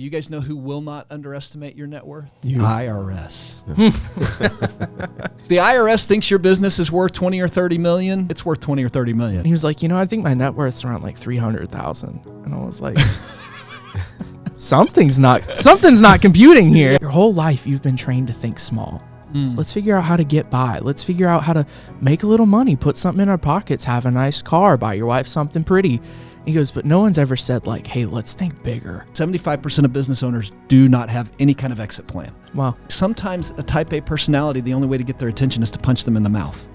You guys know who will not underestimate your net worth? You. IRS. The IRS thinks your business is worth 20 or 30 million. It's worth 20 or 30 million. And he was like, I think my net worth's around like 300,000. And I was like, something's not computing here. Your whole life you've been trained to think small. Let's figure out how to get by. Let's figure out how to make a little money, put something in our pockets, have a nice car, buy your wife something pretty. He goes, but no one's ever said like, hey, let's think bigger. 75% of business owners do not have any kind of exit plan. Wow. Sometimes a type A personality, the only way to get their attention is to punch them in the mouth.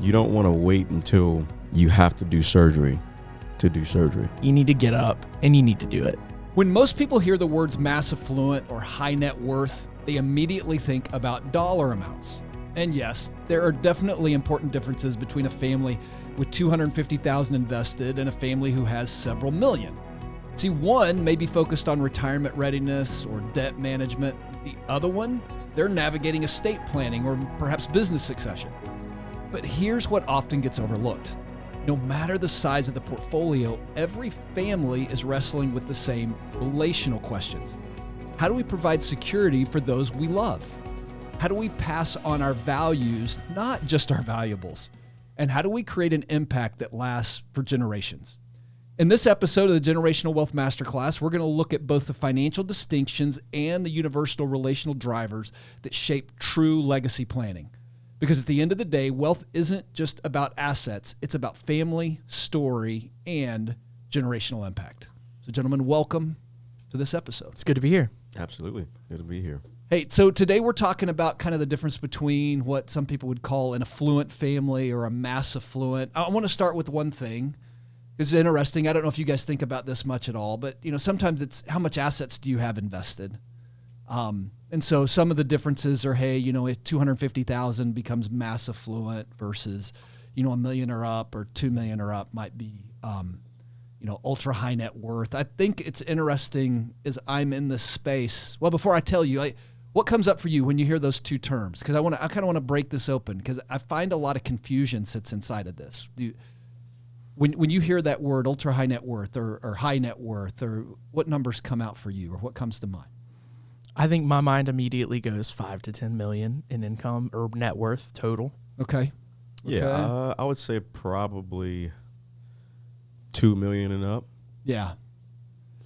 You don't want to wait until you have to do surgery to do surgery. You need to get up and you need to do it. When most people hear the words mass affluent or high net worth, they immediately think about dollar amounts. And yes, there are definitely important differences between a family with $250,000 invested and a family who has several million. See, one may be focused on retirement readiness or debt management. The other one, they're navigating estate planning or perhaps business succession. But here's what often gets overlooked. No matter the size of the portfolio, every family is wrestling with the same relational questions. How do we provide security for those we love? How do we pass on our values, not just our valuables? And how do we create an impact that lasts for generations? In this episode of the Generational Wealth Masterclass, we're going to look at both the financial distinctions and the universal relational drivers that shape true legacy planning. Because at the end of the day, wealth isn't just about assets. It's about family, story, and generational impact. So gentlemen, welcome to this episode. It's good to be here. Absolutely. Good to be here. Hey, so today we're talking about kind of the difference between what some people would call an affluent family or a mass affluent. I want to start with one thing. It's interesting. I don't know if you guys think about this much at all, but sometimes it's how much assets do you have invested? And so some of the differences are, hey, if 250,000 becomes mass affluent versus, $1 million or up or 2 million or up might be, ultra high net worth. I think it's interesting as I'm in this space. Well, before I tell you, what comes up for you when you hear those two terms? Because I kind of want to break this open because I find a lot of confusion sits inside of this. When you hear that word ultra high net worth or high net worth, or what numbers come out for you or what comes to mind? I think my mind immediately goes 5 to 10 million in income or net worth total. Okay. Yeah, I would say probably 2 million and up. Yeah.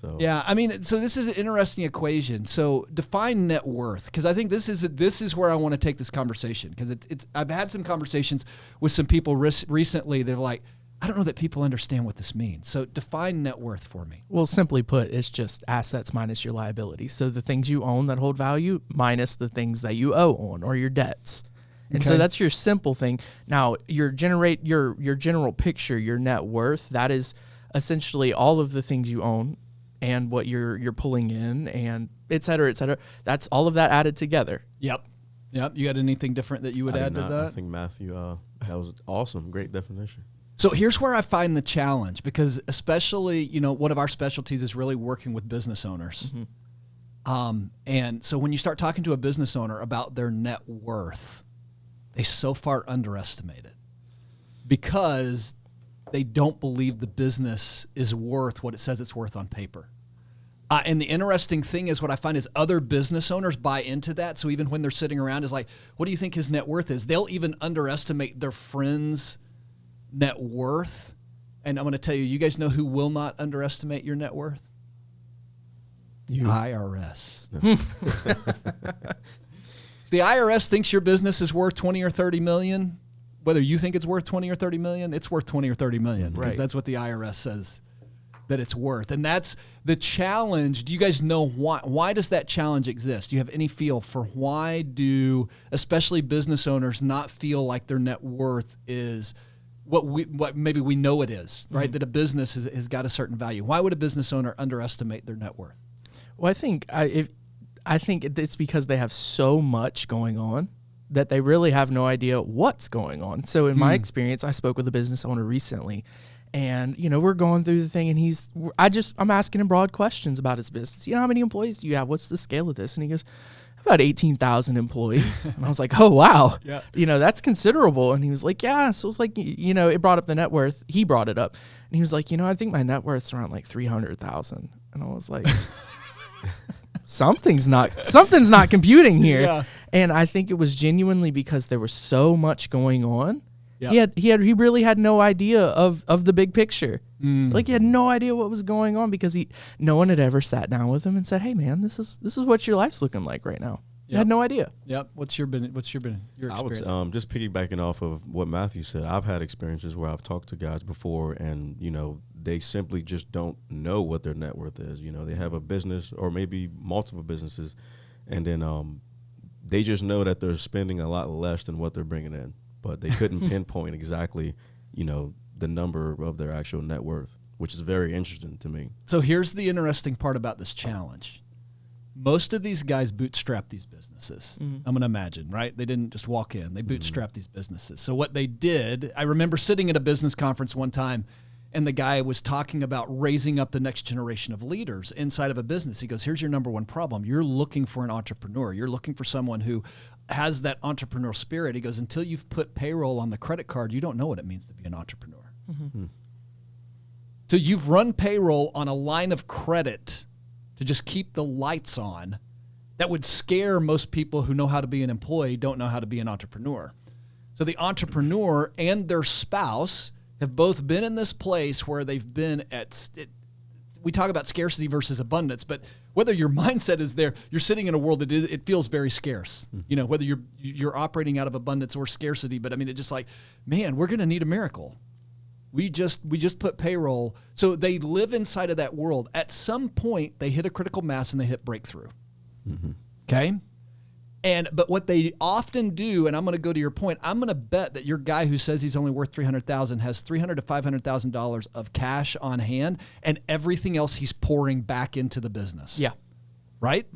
So. Yeah, so this is an interesting equation. So define net worth, because I think this is where I want to take this conversation, because it's I've had some conversations with some people recently. They're like, I don't know that people understand what this means. So define net worth for me. Well, simply put, it's just assets minus your liabilities. So the things you own that hold value minus the things that you owe on or your debts. And so that's your simple thing. Now, your general picture, your net worth, that is essentially all of the things you own and what you're pulling in and et cetera, et cetera. That's all of that added together. Yep. You got anything different that you would add to that? I think Matthew, that was awesome. Great definition. So here's where I find the challenge, because especially, one of our specialties is really working with business owners. Mm-hmm. And so when you start talking to a business owner about their net worth, they so far underestimate it because they don't believe the business is worth what it says it's worth on paper. And the interesting thing is what I find is other business owners buy into that. So even when they're sitting around is like, what do you think his net worth is? They'll even underestimate their friends' net worth. And I'm going to tell you, you guys know who will not underestimate your net worth? You. IRS. The IRS thinks your business is worth 20 or 30 million. Whether you think it's worth 20 or 30 million, it's worth 20 or 30 million. Because that's what the IRS says that it's worth. And that's the challenge. Do you guys know why? Why does that challenge exist? Do you have any feel for why do especially business owners not feel like their net worth is what maybe we know it is, right? Mm-hmm. That a business has got a certain value. Why would a business owner underestimate their net worth? Well, I think it's because they have so much going on that they really have no idea what's going on. So in my experience, I spoke with a business owner recently, and we're going through the thing, and I'm asking him broad questions about his business. How many employees do you have? What's the scale of this? And he goes, about 18,000 employees. And I was like, oh, wow. Yeah. That's considerable. And he was like, yeah. So it was like, it brought up the net worth. He brought it up. And he was like, I think my net worth's around like 300,000. And I was like, something's not computing here. Yeah. And I think it was genuinely because there was so much going on. Yep. He really had no idea of the big picture. Mm. Like, he had no idea what was going on because no one had ever sat down with him and said, "Hey man, this is what your life's looking like right now." He had no idea. Yep. What's your experience? I would just piggybacking off of what Matthew said. I've had experiences where I've talked to guys before, and they simply just don't know what their net worth is. They have a business or maybe multiple businesses, and then they just know that they're spending a lot less than what they're bringing in, but they couldn't pinpoint exactly, the number of their actual net worth, which is very interesting to me. So here's the interesting part about this challenge. Most of these guys bootstrap these businesses. I'm going to imagine, right? They didn't just walk in. They bootstrap these businesses. So what they did, I remember sitting at a business conference one time, and the guy was talking about raising up the next generation of leaders inside of a business. He goes, here's your number one problem. You're looking for an entrepreneur. You're looking for someone who has that entrepreneurial spirit. He goes, until you've put payroll on the credit card, you don't know what it means to be an entrepreneur. So you've run payroll on a line of credit to just keep the lights on. That would scare most people who know how to be an employee, don't know how to be an entrepreneur. So the entrepreneur and their spouse have both been in this place where they've been we talk about scarcity versus abundance, but whether your mindset is there, you're sitting in a world that it feels very scarce. Whether you're operating out of abundance or scarcity, but I mean, it's just like, man, we're going to need a miracle. We just put payroll. So they live inside of that world. At some point, they hit a critical mass and they hit breakthrough. Okay? But what they often do, and I'm going to go to your point, I'm going to bet that your guy who says he's only worth $300,000 has $300,000 to $500,000 of cash on hand, and everything else he's pouring back into the business. Yeah. Right?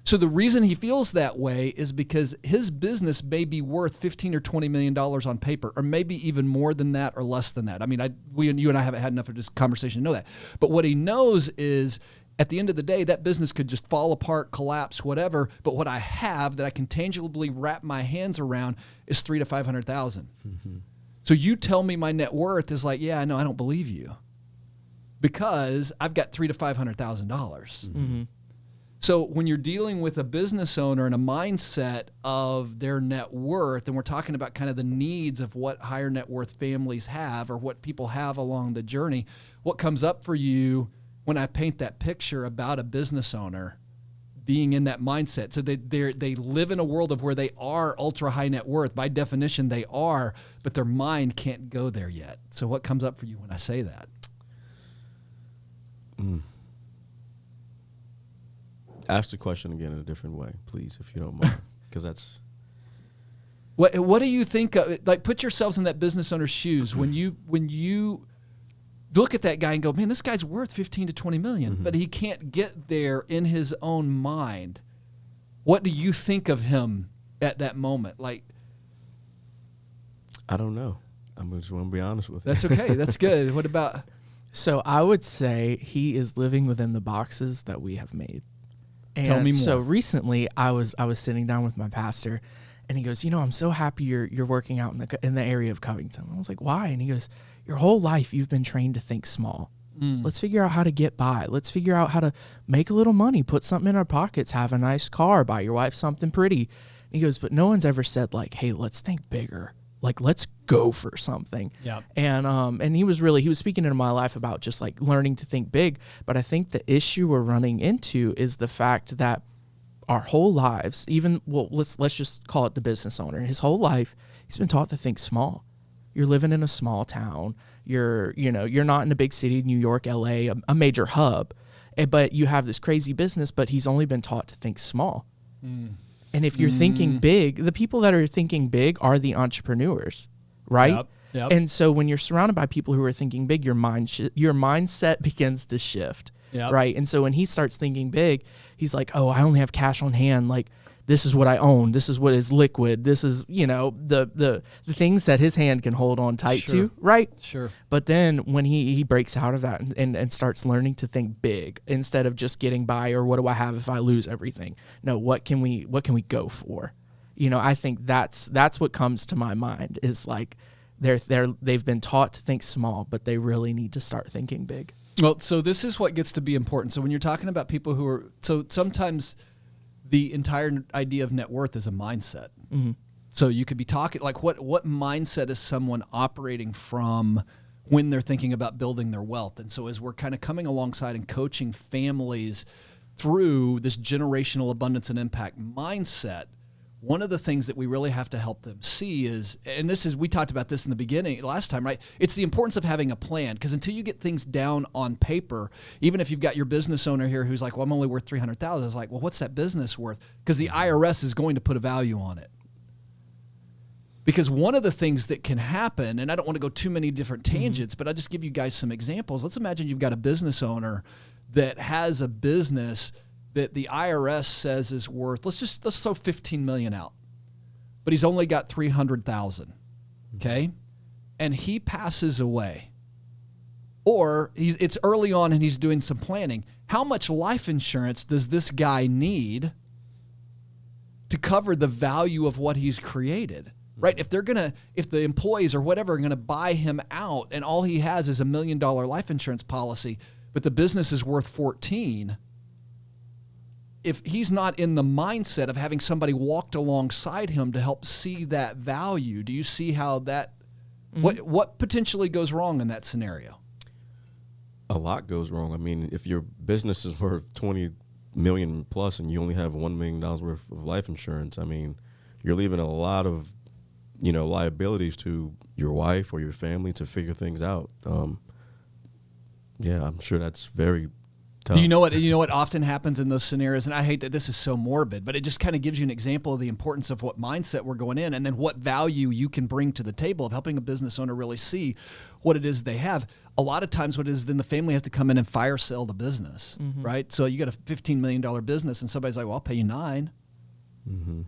So the reason he feels that way is because his business may be worth $15 or $20 million on paper, or maybe even more than that or less than that. I mean, you and I haven't had enough of this conversation to know that. But what he knows is, at the end of the day, that business could just fall apart, collapse, whatever. But what I have that I can tangibly wrap my hands around is $300,000 to $500,000. So you tell me my net worth is like, yeah, no, I don't believe you, because I've got $300,000 to $500,000. So when you're dealing with a business owner and a mindset of their net worth, and we're talking about kind of the needs of what higher net worth families have or what people have along the journey, what comes up for you when I paint that picture about a business owner being in that mindset? So they live in a world of where they are ultra high net worth. By definition, they are, but their mind can't go there yet. So what comes up for you when I say that? Ask the question again in a different way, please, if you don't mind, because that's... What do you think of, like, put yourselves in that business owner's shoes when you look at that guy and go, man, this guy's worth 15 to 20 million, but he can't get there in his own mind. What do you think of him at that moment? Like, I don't know. I'm just want to be honest with you. That's okay. That's good. What about? So I would say he is living within the boxes that we have made. And Tell me more. So recently I was sitting down with my pastor, and he goes, I'm so happy you're working out in the area of Covington. I was like, why? And he goes, your whole life you've been trained to think small. Let's figure out how to get by. Let's figure out how to make a little money, put something in our pockets, have a nice car, buy your wife something pretty. And he goes, but no one's ever said, like, hey, let's think bigger. Like, let's go for something. Yeah. And he was speaking into my life about just like learning to think big. But I think the issue we're running into is the fact that our whole lives, let's just call it the business owner. His whole life, he's been taught to think small. You're living in a small town. You're not in a big city, New York, LA, a major hub, but you have this crazy business, but he's only been taught to think small. And if you're thinking big, the people that are thinking big are the entrepreneurs, right? Yep. And so when you're surrounded by people who are thinking big, your mindset begins to shift, right? And so when he starts thinking big, he's like, oh, I only have cash on hand. Like, this is what I own. This is what is liquid. This is, the things that his hand can hold on tight to, right? Sure. But then when he breaks out of that and starts learning to think big instead of just getting by, or what do I have if I lose everything? No, what can we go for? I think that's what comes to my mind is like they've been taught to think small, but they really need to start thinking big. Well, so this is what gets to be important. So when you're talking about people who are, so sometimes the entire idea of net worth is a mindset. Mm-hmm. So you could be talking like what mindset is someone operating from when they're thinking about building their wealth? And so as we're kind of coming alongside and coaching families through this generational abundance and impact mindset, one of the things that we really have to help them see is, and this is, we talked about this in the beginning last time, right? It's the importance of having a plan, because until you get things down on paper, even if you've got your business owner here who's like, well, I'm only worth $300,000, it's like, well, what's that business worth? Because the IRS is going to put a value on it. Because one of the things that can happen, and I don't want to go too many different tangents, but I'll just give you guys some examples. Let's imagine you've got a business owner that has a business that the IRS says is worth, let's throw 15 million out, but he's only got 300,000. Okay. And he passes away, or it's early on and he's doing some planning. How much life insurance does this guy need to cover the value of what he's created? Right? If the employees or whatever are going to buy him out and all he has is $1 million life insurance policy, but the business is worth 14, if he's not in the mindset of having somebody walked alongside him to help see that value, do you see how that, what potentially goes wrong in that scenario? A lot goes wrong. I mean, if your business is worth 20 million plus and you only have $1 million worth of life insurance, I mean, you're leaving a lot of, liabilities to your wife or your family to figure things out. Yeah, I'm sure that's very tough. Do you know what often happens in those scenarios? And I hate that this is so morbid, but it just kind of gives you an example of the importance of what mindset we're going in, and then what value you can bring to the table of helping a business owner really see what it is they have. A lot of times what it is, then the family has to come in and fire sell the business, right? So you got a $15 million business and somebody's like, well, I'll pay you $9. Mm-hmm.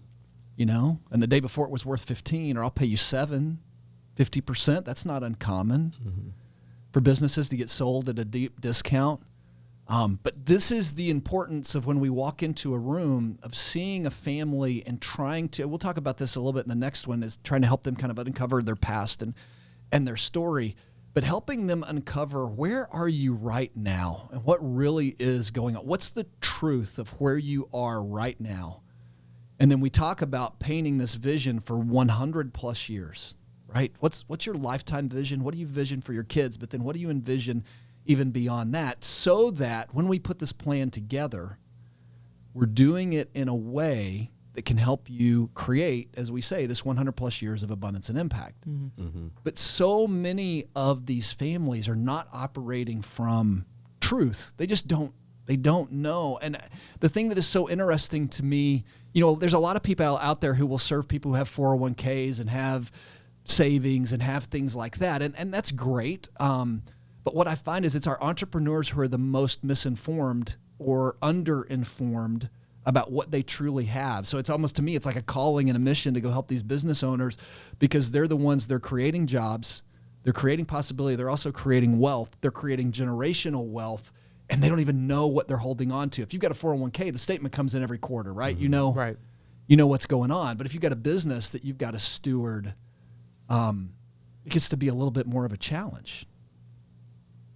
And the day before it was worth 15, or I'll pay you 7, 50%. That's not uncommon for businesses to get sold at a deep discount. But this is the importance of when we walk into a room of seeing a family and trying to, we'll talk about this a little bit in the next one, is trying to help them kind of uncover their past and their story, but helping them uncover, where are you right now and what really is going on? What's the truth of where you are right now? And then we talk about painting this vision for 100 plus years, right? What's your lifetime vision? What do you vision for your kids? But then what do you envision even beyond that, so that when we put this plan together, we're doing it in a way that can help you create, as we say, this 100 plus years of abundance and impact. But so many of these families are not operating from truth. They just don't know. And the thing that is so interesting to me, there's a lot of people out there who will serve people who have 401ks and have savings and have things like that. And that's great. But what I find is it's our entrepreneurs who are the most misinformed or underinformed about what they truly have. So it's almost, to me, it's like a calling and a mission to go help these business owners, because they're the ones, they're creating jobs, they're creating possibility, they're also creating wealth, they're creating generational wealth, and they don't even know what they're holding on to. If you've got a 401k, the statement comes in every quarter, right? Right. You know what's going on. But if you've got a business that you've got to steward, it gets to be a little bit more of a challenge.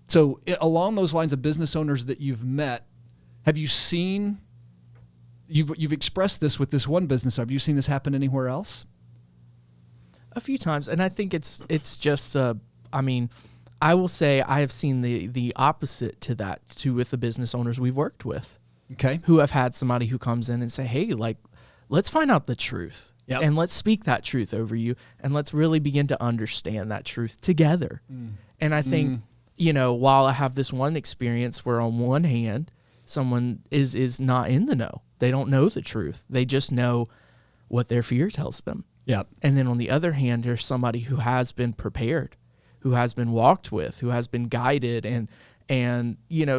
So along those lines of business owners that you've met, have you seen, you've expressed this with this one business, have you seen this happen anywhere else? A few times. And I think it's just, I will say I have seen the opposite to that too with the business owners we've worked with. Okay. Who have had somebody who comes in and say, hey, let's find out the truth. Yep. And let's speak that truth over you, and let's really begin to understand that truth together. And I think, while I have this one experience where on one hand, someone is not in the know. They don't know the truth. They just know what their fear tells them. Yep. And then on the other hand, there's somebody who has been prepared, who has been walked with, who has been guided. And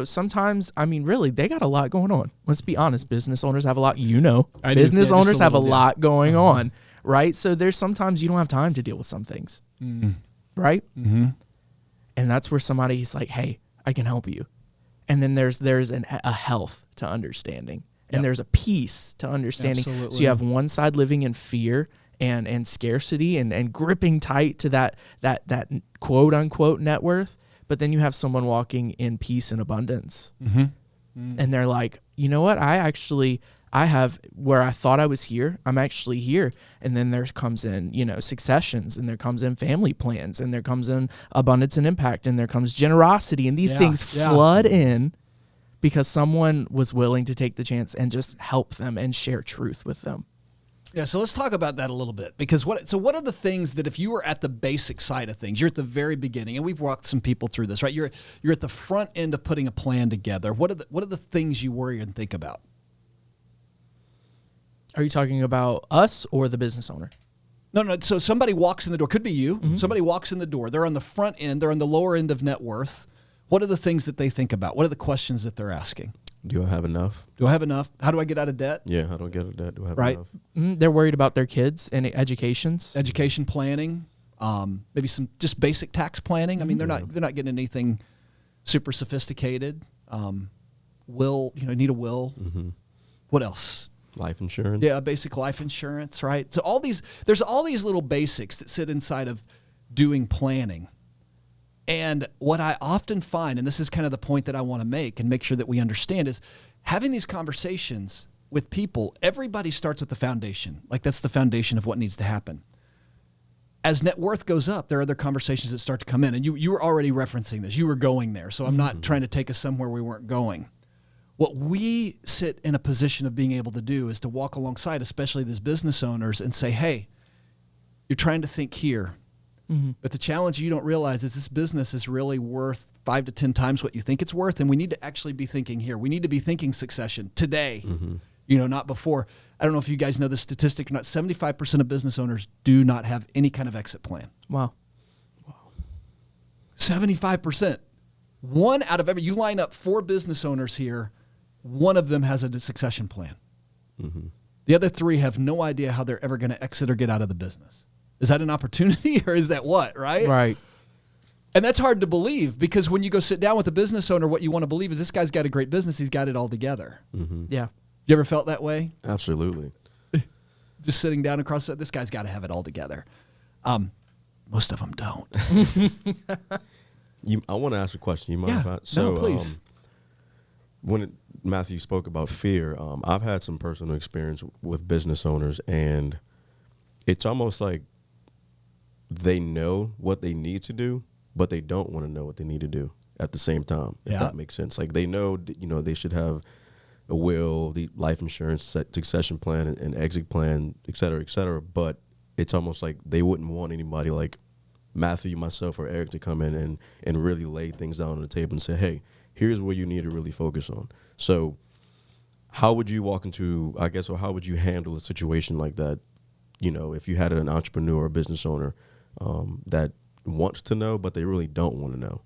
sometimes, really, they got a lot going on. Let's be honest. Business owners have a lot, business owners have a lot going on, right? So there's sometimes you don't have time to deal with some things, right? Mm-hmm. And that's where somebody's like, hey, I can help you. And then there's a health to understanding, and there's a peace to understanding. Absolutely. So you have one side living in fear and scarcity and gripping tight to that quote unquote net worth. But then you have someone walking in peace and abundance. And they're like, you know what? I have where I thought I was here, I'm actually here. And then there comes in, successions, and there comes in family plans, and there comes in abundance and impact, and there comes generosity, and these things flood in because someone was willing to take the chance and just help them and share truth with them. Yeah, so let's talk about that a little bit, because what are the things that, if you were at the basic side of things, you're at the very beginning, and we've walked some people through this, right? You're at the front end of putting a plan together. What are the things you worry and think about? Are you talking about us or the business owner? No. So somebody walks in the door. Could be you. Somebody walks in the door. They're on the front end. They're on the lower end of net worth. What are the things that they think about? What are the questions that they're asking? Do I have enough? Do I have enough? How do I get out of debt? Yeah, how do I get out of debt? Do I have Right. enough? They're worried about their kids and educations. Education planning, maybe some just basic tax planning. I mean, they're not getting anything super sophisticated. Need a will. What else? Life insurance. Yeah, basic life insurance, right? So there's all these little basics that sit inside of doing planning. And what I often find, and this is kind of the point that I want to make and make sure that we understand, is having these conversations with people, everybody starts with the foundation. Like, that's the foundation of what needs to happen. As net worth goes up, there are other conversations that start to come in. And you were already referencing this. You were going there. So I'm not trying to take us somewhere we weren't going. What we sit in a position of being able to do is to walk alongside, especially these business owners, and say, hey, you're trying to think here. But the challenge you don't realize is this business is really worth 5 to 10 times what you think it's worth. And we need to actually be thinking here. We need to be thinking succession today, not before. I don't know if you guys know the statistic or not. 75% of business owners do not have any kind of exit plan. Wow. 75%. One out of every, you line up 4 business owners here, one of them has a succession plan. The other 3 have no idea how they're ever going to exit or get out of the business. Is that an opportunity, or is that what, right? Right. And that's hard to believe, because when you go sit down with a business owner, what you want to believe is this guy's got a great business. He's got it all together. Yeah. You ever felt that way? Absolutely. Just sitting down across, this guy's got to have it all together. Most of them don't. I want to ask a question. You mind? Yeah. So, no, please. Matthew spoke about fear, I've had some personal experience with business owners, and it's almost like they know what they need to do, but they don't want to know what they need to do at the same time, if that makes sense. Like, they know, they should have a will, the life insurance, succession plan, and exit plan, et cetera, but it's almost like they wouldn't want anybody like Matthew, myself, or Eric to come in and really lay things down on the table and say, hey, here's where you need to really focus on. So how would you walk into, or how would you handle a situation like that, if you had an entrepreneur or business owner that wants to know, but they really don't want to know?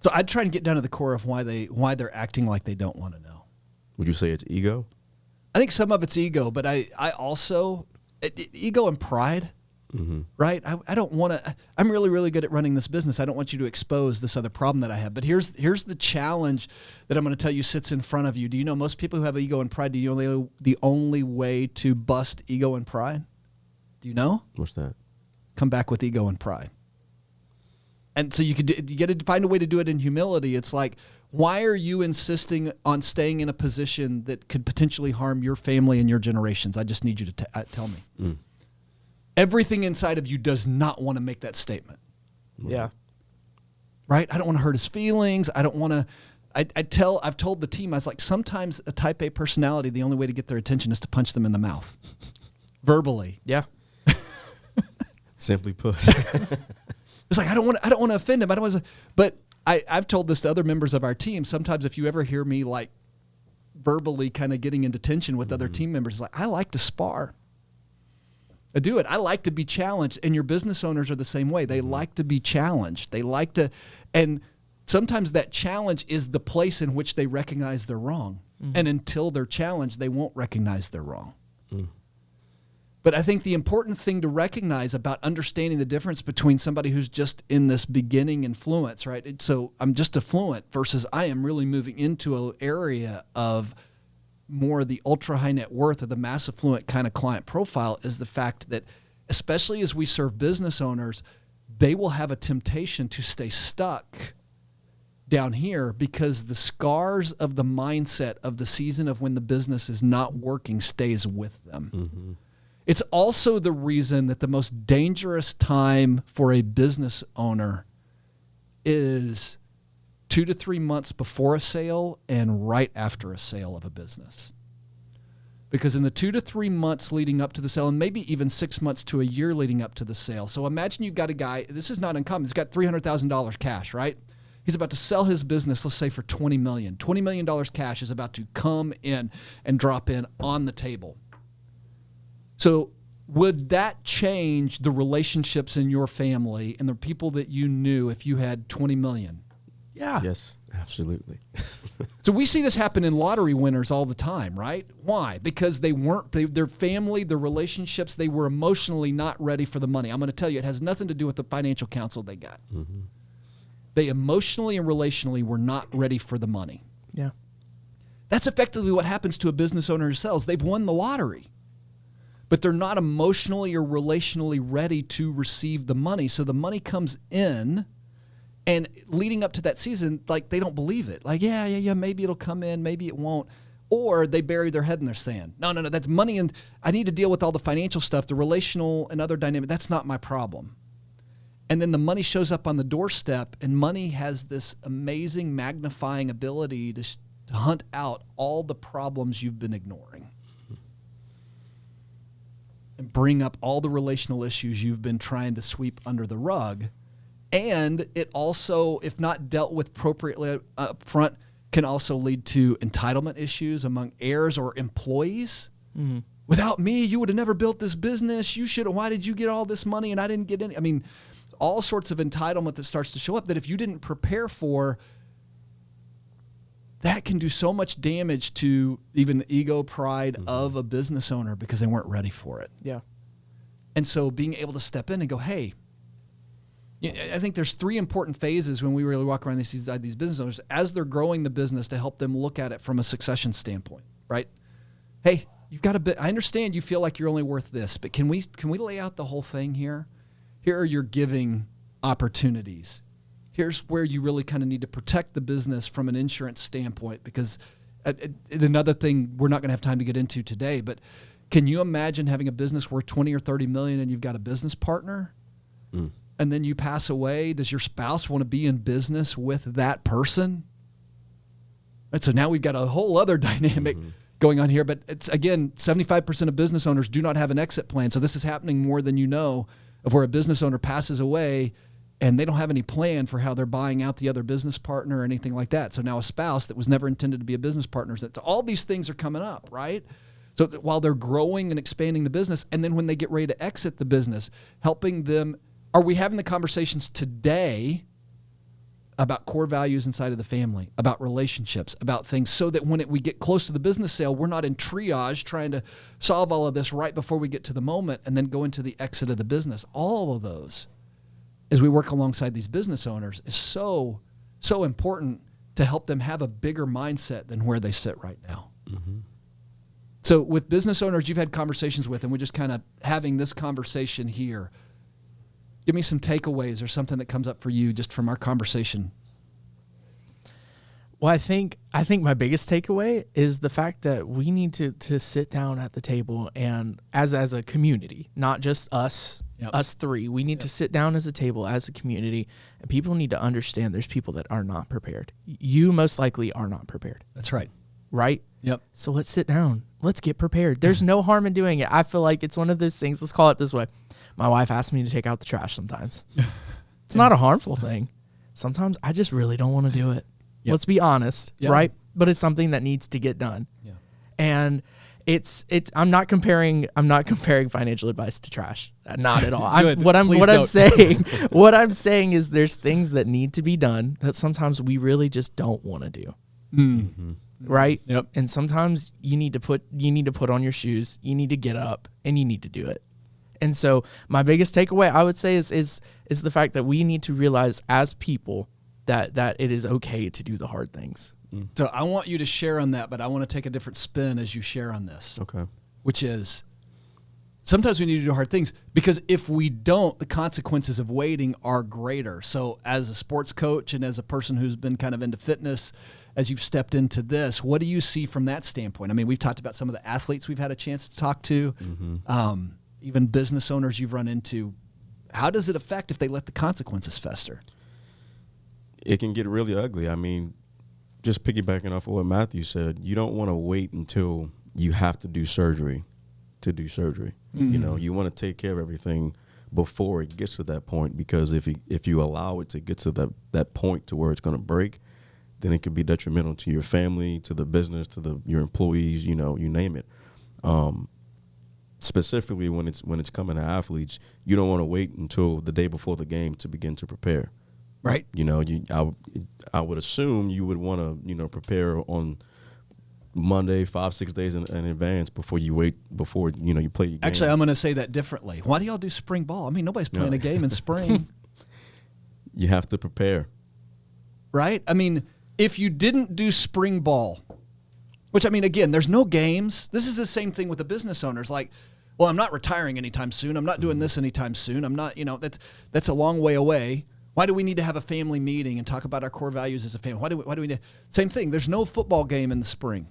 So I'd try and get down to the core of why they're acting like they don't want to know. Would you say it's ego? I think some of it's ego, but I also, ego and pride, right? I don't want to, I'm really, really good at running this business. I don't want you to expose this other problem that I have. But here's the challenge that I'm going to tell you sits in front of you. Do you know most people who have ego and pride, do you know the only way to bust ego and pride? Do you know? What's that? Come back with ego and pride. And so you got to find a way to do it in humility. It's like, why are you insisting on staying in a position that could potentially harm your family and your generations? I just need you to tell me. Everything inside of you does not want to make that statement. Yeah. Right? I don't want to hurt his feelings. I don't want to. I've told the team, I was like, sometimes a type A personality, the only way to get their attention is to punch them in the mouth. Verbally. Yeah. Simply put. It's like, I don't want to offend him. I don't want to, but I've told this to other members of our team. Sometimes if you ever hear me like verbally kind of getting into tension with other team members, it's like, I like to spar. I do it. I like to be challenged. And your business owners are the same way. They like to be challenged. They like to, and sometimes that challenge is the place in which they recognize they're wrong. And until they're challenged, they won't recognize they're wrong. But I think the important thing to recognize about understanding the difference between somebody who's just in this beginning influence, right? So I'm just affluent versus I am really moving into an area of more the ultra high net worth or the mass affluent kind of client profile, is the fact that, especially as we serve business owners they will have a temptation to stay stuck down here because the scars of the mindset of the season of when the business is not working stays with them. Mm-hmm. It's also the reason that the most dangerous time for a business owner is 2 to 3 months before a sale and right after a sale of a business. Because in the 2 to 3 months leading up to the sale, and maybe even 6 months to a year leading up to the sale. So imagine you've got a guy, this is not uncommon, he's got $300,000 cash, right? He's about to sell his business, let's say for $20 million. $20 million cash is about to come in and drop in on the table. So would that change the relationships in your family and the people that you knew if you had $20 million? Yeah. Yes, absolutely. So we see this happen in lottery winners all the time, right? Why? Because their family, their relationships, they were emotionally not ready for the money. I'm going to tell you, it has nothing to do with the financial counsel they got. Mm-hmm. They emotionally and relationally were not ready for the money. Yeah. That's effectively what happens to a business owner who sells. They've won the lottery, but they're not emotionally or relationally ready to receive the money. So the money comes in, and leading up to that season, like, they don't believe it. Like, yeah, maybe it'll come in, maybe it won't. Or they bury their head in their sand. No, that's money, and I need to deal with all the financial stuff, the relational and other dynamic. That's not my problem. And then the money shows up on the doorstep, and money has this amazing magnifying ability to hunt out all the problems you've been ignoring and bring up all the relational issues you've been trying to sweep under the rug. And it also, if not dealt with appropriately up front, can also lead to entitlement issues among heirs or employees. Mm-hmm. Without me, you would have never built this business. Why did you get all this money and I didn't get any? I mean, all sorts of entitlement that starts to show up that if you didn't prepare for, that can do so much damage to even the ego pride of a business owner because they weren't ready for it. Yeah. And so being able to step in and go, hey, I think there's 3 important phases when we really walk around these business owners as they're growing the business to help them look at it from a succession standpoint, right? Hey, you've got a bit. I understand you feel like you're only worth this, but can we lay out the whole thing here? Here are your giving opportunities. Here's where you really kind of need to protect the business from an insurance standpoint, because another thing we're not going to have time to get into today, but can you imagine having a business worth 20 or 30 million and you've got a business partner and then you pass away? Does your spouse want to be in business with that person? And so now we've got a whole other dynamic going on here, but it's, again, 75% of business owners do not have an exit plan. So this is happening more than you know, of where a business owner passes away and they don't have any plan for how they're buying out the other business partner or anything like that. So now a spouse that was never intended to be a business partner. So all these things are coming up, right? So while they're growing and expanding the business, and then when they get ready to exit the business, helping them, are we having the conversations today about core values inside of the family, about relationships, about things, so that when we get close to the business sale, we're not in triage trying to solve all of this right before we get to the moment and then go into the exit of the business. All of those, as we work alongside these business owners, is so important to help them have a bigger mindset than where they sit right now. Mm-hmm. So with business owners you've had conversations with, and we're just kind of having this conversation here, give me some takeaways or something that comes up for you just from our conversation. Well, I think my biggest takeaway is the fact that we need to sit down at the table, and as a community, not just us, us 3, we need to sit down as a table, as a community, and people need to understand there's people that are not prepared. You most likely are not prepared. That's right. Right? Yep. So let's sit down. Let's get prepared. There's no harm in doing it. I feel like it's one of those things, let's call it this way. My wife asks me to take out the trash sometimes. It's not a harmful thing. Sometimes I just really don't want to do it. Yep. Let's be honest, right? But it's something that needs to get done. Yeah. And it's I'm not comparing financial advice to trash. Not at all. What I'm saying is there's things that need to be done that sometimes we really just don't want to do. Mm-hmm. Right? Yep. And sometimes you need to put on your shoes, you need to get up, and you need to do it. And so my biggest takeaway, I would say, is the fact that we need to realize as people that it is okay to do the hard things. So I want you to share on that, but I want to take a different spin as you share on this. Okay. Which is, Sometimes we need to do hard things because if we don't, the consequences of waiting are greater. So as a sports coach and as a person who's been kind of into fitness, as you've stepped into this, what do you see from that standpoint? I mean, we've talked about some of the athletes we've had a chance to talk to, even business owners you've run into. How does it affect if they let the consequences fester? It can get really ugly. I mean, just piggybacking off of what Matthew said, you don't want to wait until you have to do surgery to do surgery. You know, you want to take care of everything before it gets to that point, because if you allow it to get to that point to where it's going to break, then it could be detrimental to your family, to the business, to your employees, you know, you name it. Specifically when it's coming to athletes, you don't want to wait until the day before the game to begin to prepare. Right. You know, I would assume you would want to, you know, prepare on Monday, 5-6 days in advance before you play your game. Actually, I'm going to say that differently. Why do y'all do spring ball? I mean, nobody's playing a game in spring. You have to prepare. Right? I mean, if you didn't do spring ball, which, I mean, again, there's no games. This is the same thing with the business owners. Like, well, I'm not retiring anytime soon. I'm not doing this anytime soon. I'm not, you know, that's a long way away. Why do we need to have a family meeting and talk about our core values as a family? Why do we need? Same thing. There's no football game in the spring.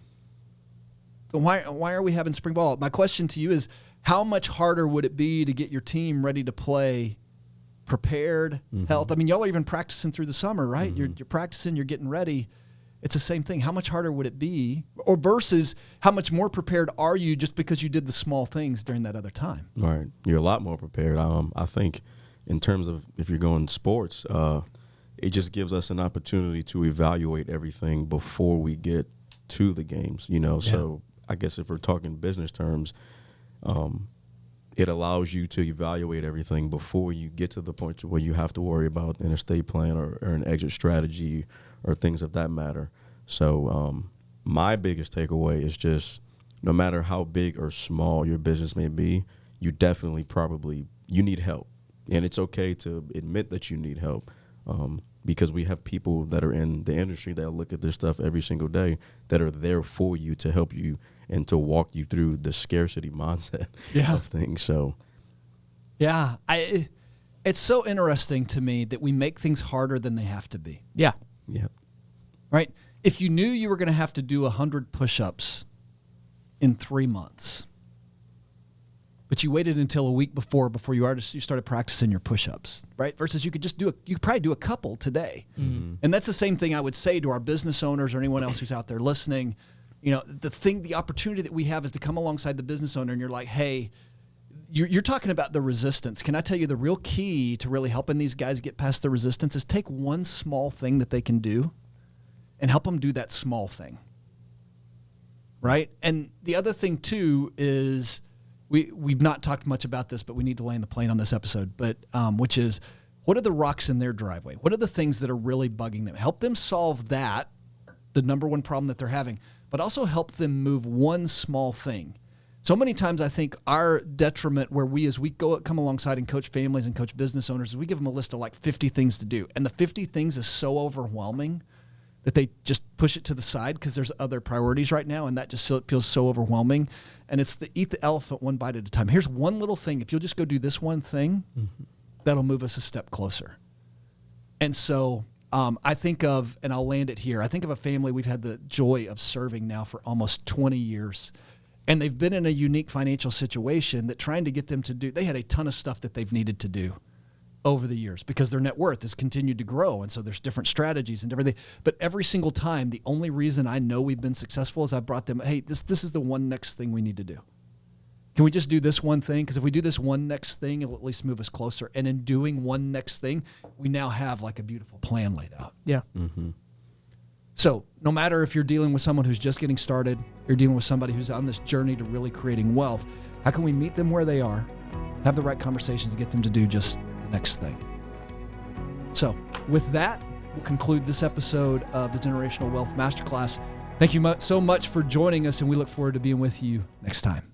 So why are we having spring ball? My question to you is, how much harder would it be to get your team ready to play, prepared, health? I mean, y'all are even practicing through the summer, right? You're practicing, you're getting ready. It's the same thing. How much harder would it be? Or versus how much more prepared are you just because you did the small things during that other time? All right. You're a lot more prepared. I think in terms of if you're going sports, it just gives us an opportunity to evaluate everything before we get to the games, you know. Yeah. So I guess if we're talking business terms, it allows you to evaluate everything before you get to the point to where you have to worry about an estate plan or an exit strategy or things of that matter. So my biggest takeaway is just no matter how big or small your business may be, you definitely you need help. And it's okay to admit that you need help because we have people that are in the industry that look at this stuff every single day that are there for you to help you and to walk you through the scarcity mindset of things. So, yeah, it's so interesting to me that we make things harder than they have to be. Yeah. Yeah. Right? If you knew you were going to have to do 100 push-ups in 3 months, but you waited until a week before you started practicing your push-ups, right? Versus you could probably do a couple today. And that's the same thing I would say to our business owners or anyone else who's out there listening. You know, the opportunity that we have is to come alongside the business owner and you're like, hey, you're talking about the resistance. Can I tell you the real key to really helping these guys get past the resistance is take one small thing that they can do and help them do that small thing, right? And the other thing, too, is we've not talked much about this, but we need to land the plane on this episode, but which is, what are the rocks in their driveway? What are the things that are really bugging them? Help them solve that, the number one problem that they're having, but also help them move one small thing. So many times I think our detriment where we come alongside and coach families and coach business owners is we give them a list of like 50 things to do. And the 50 things is so overwhelming that they just push it to the side because there's other priorities right now, and that just feels so overwhelming. And it's eat the elephant one bite at a time. Here's one little thing. If you'll just go do this one thing, that'll move us a step closer. And so I think of, and I'll land it here, I think of a family we've had the joy of serving now for almost 20 years. And they've been in a unique financial situation that trying to get them to do, they had a ton of stuff that they've needed to do over the years because their net worth has continued to grow. And so there's different strategies and everything. But every single time, the only reason I know we've been successful is I brought them, hey, this is the one next thing we need to do. Can we just do this one thing? Because if we do this one next thing, it'll at least move us closer. And in doing one next thing, we now have like a beautiful plan laid out. Yeah. So no matter if you're dealing with someone who's just getting started, you're dealing with somebody who's on this journey to really creating wealth, how can we meet them where they are, have the right conversations to get them to do just the next thing? So with that, we'll conclude this episode of the Generational Wealth Masterclass. Thank you so much for joining us, and we look forward to being with you next time.